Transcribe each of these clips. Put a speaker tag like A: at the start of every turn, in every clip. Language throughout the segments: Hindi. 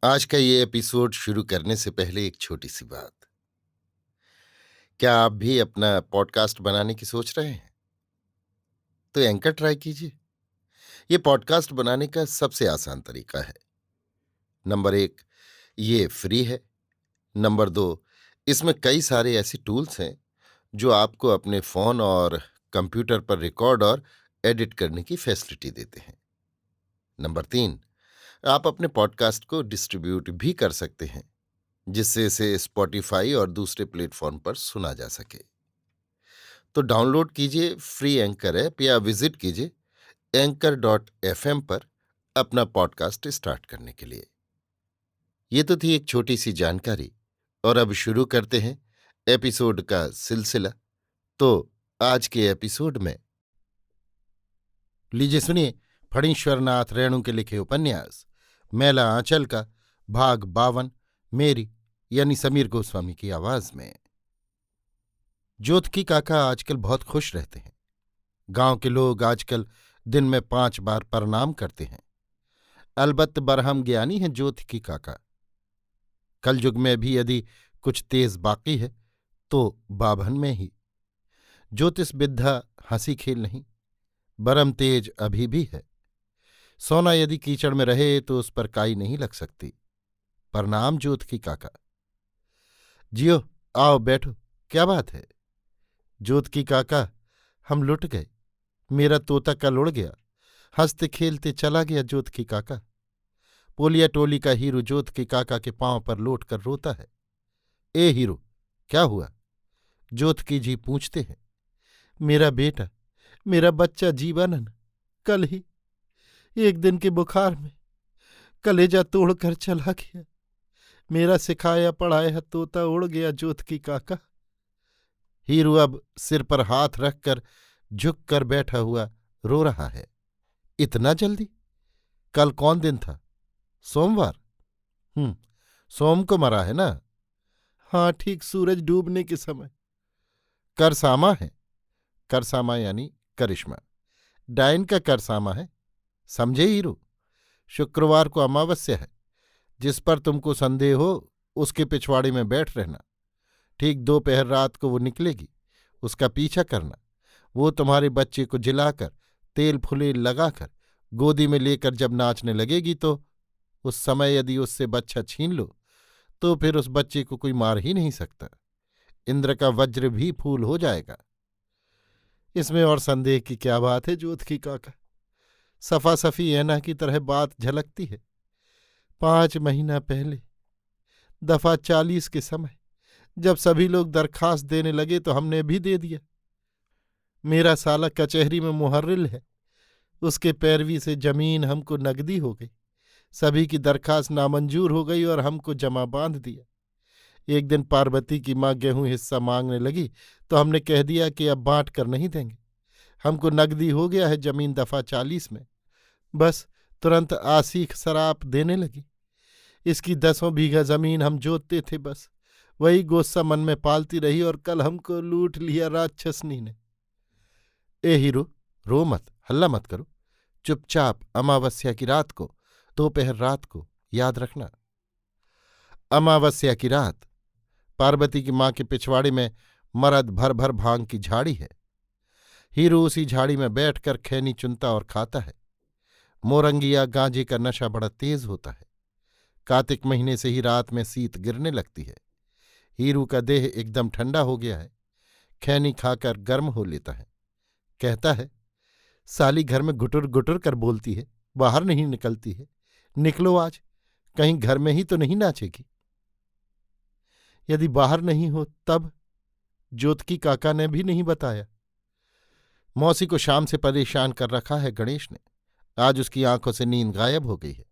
A: आज का ये एपिसोड शुरू करने से पहले एक छोटी सी बात। क्या आप भी अपना पॉडकास्ट बनाने की सोच रहे हैं? तो एंकर ट्राई कीजिए। ये पॉडकास्ट बनाने का सबसे आसान तरीका है। नंबर 1, ये फ्री है। नंबर 2, इसमें कई सारे ऐसे टूल्स हैं जो आपको अपने फोन और कंप्यूटर पर रिकॉर्ड और एडिट करने की फैसिलिटी देते हैं। नंबर 3, आप अपने पॉडकास्ट को डिस्ट्रीब्यूट भी कर सकते हैं, जिससे इसे स्पॉटिफाई और दूसरे प्लेटफॉर्म पर सुना जा सके। तो डाउनलोड कीजिए फ्री एंकर ऐप या विजिट कीजिए anchor.fm पर अपना पॉडकास्ट स्टार्ट करने के लिए। ये तो थी एक छोटी सी जानकारी, और अब शुरू करते हैं एपिसोड का सिलसिला। तो आज के एपिसोड में लीजिए सुनिए फणीश्वरनाथ रेणु के लिखे उपन्यास मैला आंचल का भाग 52, मेरी यानी समीर गोस्वामी की आवाज में। ज्योतकी काका आजकल बहुत खुश रहते हैं। गांव के लोग आजकल दिन में 5 बार प्रणाम करते हैं। अलबत्त बरहम ज्ञानी हैं ज्योतिकी काका। कलयुग में भी यदि कुछ तेज बाकी है तो बाभन में ही। ज्योतिष विद्या हंसी खेल नहीं, बरम तेज अभी भी है। सोना यदि कीचड़ में रहे तो उस पर काई नहीं लग सकती। प्रणाम ज्योतिकी काका। जियो, आओ बैठो। क्या बात है? ज्योतिकी काका, हम लुट गए। मेरा तोता कल उड़ गया, हंसते खेलते चला गया। ज्योतिकी काका, पोलिया टोली का हीरू ज्योतिकी काका के पांव पर लौट कर रोता है। ए हीरो, क्या हुआ? ज्योतिकी जी पूछते हैं। मेरा बेटा, मेरा बच्चा जीवानंद कल ही एक दिन के बुखार में कलेजा तोड़कर चला गया। मेरा सिखाया पढ़ाया तोता उड़ गया ज्योतिकी काका। हीरू अब सिर पर हाथ रखकर झुक कर बैठा हुआ रो रहा है। इतना जल्दी? कल कौन दिन था? सोमवार। सोम को मरा है ना? हाँ, ठीक सूरज डूबने के समय। करसामा है। करसामा यानी करिश्मा। डायन का करसामा है, समझे हीरो? शुक्रवार को अमावस्या है। जिस पर तुमको संदेह हो उसके पिछवाड़े में बैठ रहना। ठीक दोपहर रात को वो निकलेगी, उसका पीछा करना। वो तुम्हारे बच्चे को जिलाकर तेल फुलेल लगाकर गोदी में लेकर जब नाचने लगेगी तो उस समय यदि उससे बच्चा छीन लो तो फिर उस बच्चे को कोई मार ही नहीं सकता। इंद्र का वज्र भी फूल हो जाएगा। इसमें और संदेह की क्या बात है ज्योतिकी काका? सफा सफी ऐना की तरह बात झलकती है। 5 महीना पहले दफा 40 के समय जब सभी लोग दरखास्त देने लगे तो हमने भी दे दिया। मेरा साला कचहरी में मुहर्रिल है, उसके पैरवी से जमीन हमको नगदी हो गई। सभी की दरखास्त नामंजूर हो गई और हमको जमा बांध दिया। एक दिन पार्वती की माँ गेहूं हिस्सा मांगने लगी तो हमने कह दिया कि अब बांट कर नहीं देंगे। हमको नगदी हो गया है जमीन दफा 40 में। बस तुरंत आसीख सराप देने लगी। इसकी 10 बीघा जमीन हम जोतते थे, बस वही गोस्सा मन में पालती रही और कल हमको लूट लिया राक्षसनी ने। ए हीरो, रो मत, हल्ला मत करो। चुपचाप अमावस्या की रात को, दोपहर रात को याद रखना। अमावस्या की रात पार्वती की माँ के पिछवाड़े में मरद भर भर भांग की झाड़ी है। हीरो उसी झाड़ी में बैठकर खैनी चुनता और खाता है। मोरंगिया गांजे का नशा बड़ा तेज होता है। कार्तिक महीने से ही रात में शीत गिरने लगती है। हीरू का देह एकदम ठंडा हो गया है। खैनी खाकर गर्म हो लेता है। कहता है, साली घर में गुटुर गुटुर कर बोलती है, बाहर नहीं निकलती है। निकलो आज, कहीं घर में ही तो नहीं नाचेगी। यदि बाहर नहीं हो तब? ज्योतिकी काका ने भी नहीं बताया। मौसी को शाम से परेशान कर रखा है गणेश ने। आज उसकी आंखों से नींद गायब हो गई है।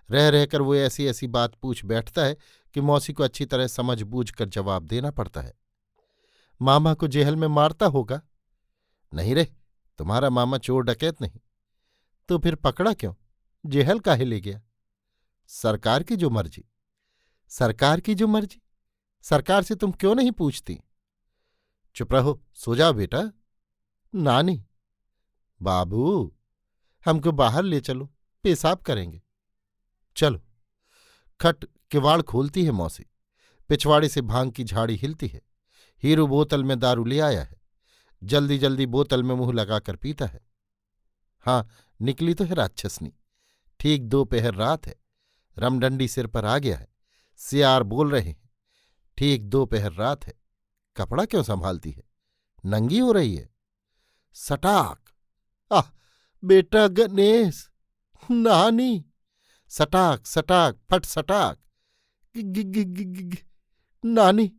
A: रह रहकर वो ऐसी ऐसी बात पूछ बैठता है कि मौसी को अच्छी तरह समझ बूझ कर जवाब देना पड़ता है। मामा को जेल में मारता होगा? नहीं रे, तुम्हारा मामा चोर डकैत नहीं। तो फिर पकड़ा क्यों? जेहल काहे ले गया? सरकार की जो मर्जी। सरकार की जो मर्जी? सरकार से तुम क्यों नहीं पूछती? चुप रहो, सो जाओ बेटा। नानी। बाबू, हमको बाहर ले चलो, पेशाब करेंगे। चलो। खट किवाड़ खोलती है मौसी। पिछवाड़े से भांग की झाड़ी हिलती है। हीरू बोतल में दारू ले आया है। जल्दी जल्दी बोतल में मुंह लगाकर पीता है। हाँ, निकली तो है राक्षसनी। ठीक दोपहर रात है। रमडंडी सिर पर आ गया है। सियार बोल रहे हैं। ठीक दोपहर रात है। कपड़ा क्यों संभालती है? नंगी हो रही है। सटाक! आह, बेटा गणेश! नानी! सटाक सटाक फट सटाक! गि, गि, गि, गि, गि, गि, नानी!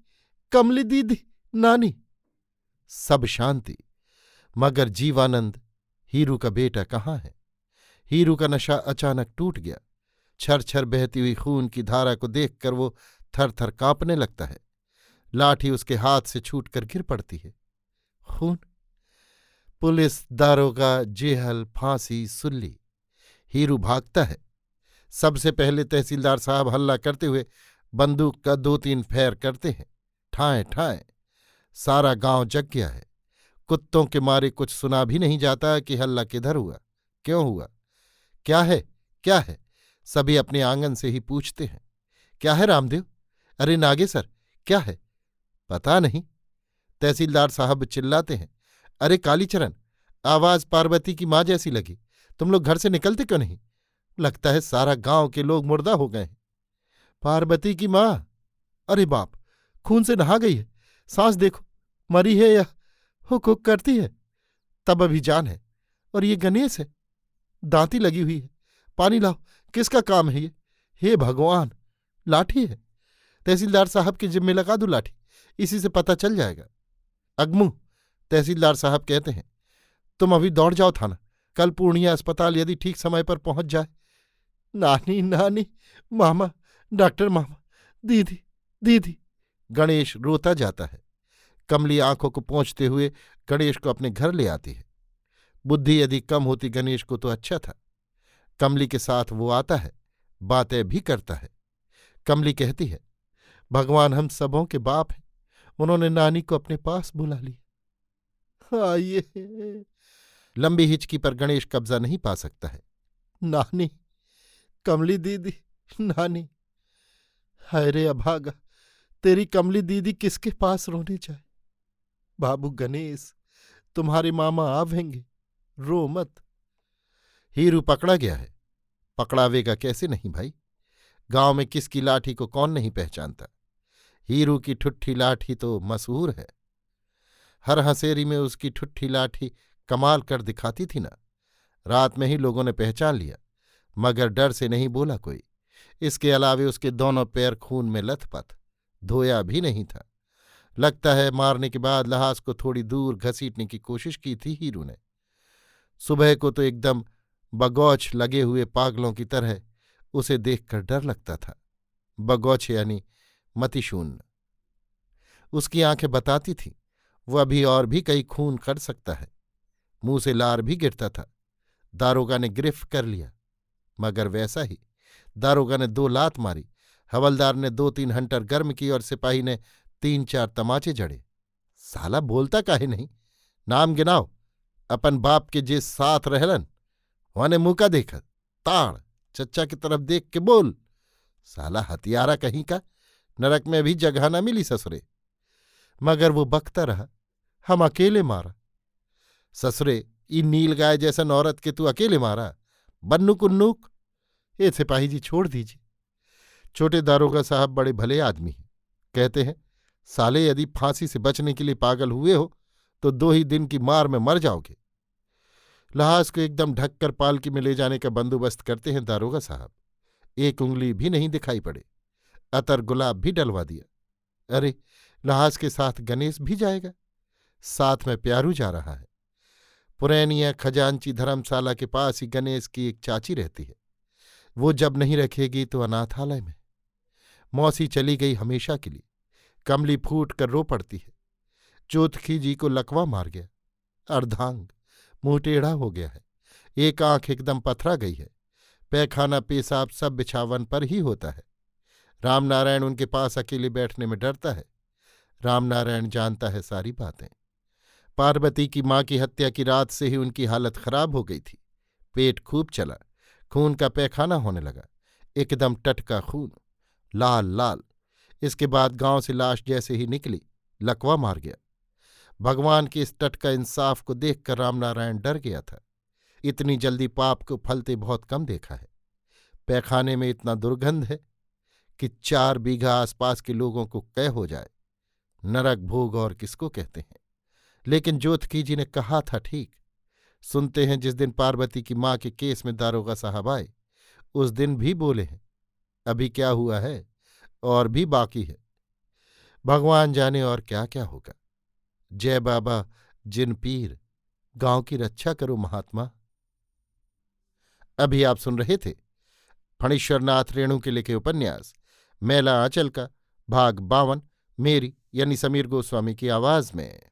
A: कमली दीदी! नानी! सब शांति। मगर जीवानंद, हीरू का बेटा, कहाँ है? हीरू का नशा अचानक टूट गया। छर छर बहती हुई खून की धारा को देखकर वो थर थर कांपने लगता है। लाठी उसके हाथ से छूटकर गिर पड़ती है। खून! पुलिस, दारोगा, जेहल, फांसी, सुल्ली। हीरू भागता है। सबसे पहले तहसीलदार साहब हल्ला करते हुए बंदूक का 2-3 फैर करते हैं। ठाएं ठाएं। सारा गांव जग गया है। कुत्तों के मारे कुछ सुना भी नहीं जाता कि हल्ला किधर हुआ, क्यों हुआ, क्या है, क्या है। सभी अपने आंगन से ही पूछते हैं। क्या है रामदेव? अरे नागेसर, क्या है? पता नहीं। तहसीलदार साहब चिल्लाते हैं। अरे कालीचरण, आवाज पार्वती की माँ जैसी लगी। तुम लोग घर से निकलते क्यों नहीं? लगता है सारा गांव के लोग मुर्दा हो गए हैं। पार्वती की माँ? अरे बाप, खून से नहा गई है। सांस देखो, मरी है या हुक हुक करती है। तब अभी जान है। और ये गणेश है, दांती लगी हुई है। पानी लाओ, किसका काम है ये? हे भगवान! लाठी है। तहसीलदार साहब के जिम्मे लगा दूं लाठी, इसी से पता चल जाएगा। अगमू, तहसीलदार साहब कहते हैं, तुम अभी दौड़ जाओ थाना। कल पूर्णिया अस्पताल यदि ठीक समय पर पहुंच जाए। नानी, नानी, मामा, डॉक्टर मामा, दीदी, दीदी। गणेश रोता जाता है। कमली आंखों को पोंछते हुए गणेश को अपने घर ले आती है। बुद्धि यदि कम होती गणेश को तो अच्छा था। कमली के साथ वो आता है, बातें भी करता है। कमली कहती है, भगवान हम सबों के बाप हैं, उन्होंने नानी को अपने पास बुला लिया। आइए। लंबी हिचकी पर गणेश कब्जा नहीं पा सकता है। नानी, कमली दीदी, नानी। हाय रे अभागा, तेरी कमली दीदी किसके पास रोने जाए? बाबू गणेश, तुम्हारे मामा आवेंगे, रो मत। हीरू पकड़ा गया है। पकड़ावेगा कैसे नहीं भाई? गांव में किसकी लाठी को कौन नहीं पहचानता। हीरू की ठुट्ठी लाठी तो मशहूर है। हर हंसेरी में उसकी ठुट्ठी लाठी कमाल कर दिखाती थी ना। रात में ही लोगों ने पहचान लिया, मगर डर से नहीं बोला कोई। इसके अलावे उसके दोनों पैर खून में लथपथ, धोया भी नहीं था। लगता है मारने के बाद लहास को थोड़ी दूर घसीटने की कोशिश की थी हीरू ने। सुबह को तो एकदम बगौछ लगे हुए पागलों की तरह उसे देखकर डर लगता था। बगौछ यानी मतिशून्य। उसकी आंखें बताती थीं वो अभी और भी कई खून कर सकता है। मुंह से लार भी गिरता था। दारोगा ने गिरफ्त कर लिया, मगर वैसा ही। दारोगा ने 2 लात मारी, हवलदार ने 2-3 हंटर गर्म की और सिपाही ने 3-4 तमाचे जड़े। साला बोलता काहे नहीं? नाम गिनाओ, अपन बाप के जे साथ रहलन वने मुँह का देखा, ताड़ चच्चा की तरफ देख के बोल। साला हथियारा कहीं का, नरक में भी जगह न मिली ससुरे। मगर वो बकता रहा, हम अकेले मारा। ससुरे, ई नील गाय जैसन औरत के तू अकेले मारा? बन्नू कुन्नूक, ये सिपाही जी छोड़ दीजिए। छोटे दारोगा साहब बड़े भले आदमी हैं। कहते हैं, साले यदि फांसी से बचने के लिए पागल हुए हो तो 2 ही दिन की मार में मर जाओगे। लहास को एकदम ढककर पालकी में ले जाने का बंदोबस्त करते हैं दारोगा साहब। एक उंगली भी नहीं दिखाई पड़े। अतर गुलाब भी डलवा दिया। अरे, लहास के साथ गणेश भी जाएगा। साथ में प्यारू जा रहा है। पुरैनिया खजांची धर्मशाला के पास ही गणेश की एक चाची रहती है। वो जब नहीं रखेगी तो अनाथालय में। मौसी चली गई हमेशा के लिए। कमली फूट कर रो पड़ती है। चौथखी जी को लकवा मार गया। अर्धांग, मुंह टेढ़ा हो गया है। एक आंख एकदम पथरा गई है। पैखाना पेशाब सब बिछावन पर ही होता है। रामनारायण उनके पास अकेले बैठने में डरता है। रामनारायण जानता है सारी बातें। पार्वती की माँ की हत्या की रात से ही उनकी हालत खराब हो गई थी। पेट खूब चला, खून का पैखाना होने लगा, एकदम टटका खून। लाल लाल। इसके बाद गांव से लाश जैसे ही निकली, लकवा मार गया। भगवान के इस टटका इंसाफ को देखकर रामनारायण डर गया था। इतनी जल्दी पाप को फलते बहुत कम देखा है। पैखाने में इतना दुर्गंध है कि 4 बीघा आसपास के लोगों को कै हो जाए। नरक भोग और किसको कहते हैं। लेकिन जोतकी जी ने कहा था ठीक। सुनते हैं जिस दिन पार्वती की मां के केस में दारोगा साहब आए, उस दिन भी बोले हैं, अभी क्या हुआ है और भी बाकी है। भगवान जाने और क्या क्या होगा। जय बाबा जिन पीर, गांव की रक्षा करो महात्मा। अभी आप सुन रहे थे फणीश्वरनाथ रेणु के लिखे उपन्यास मैला आंचल का भाग 52, मेरी यानी समीर गोस्वामी की आवाज में।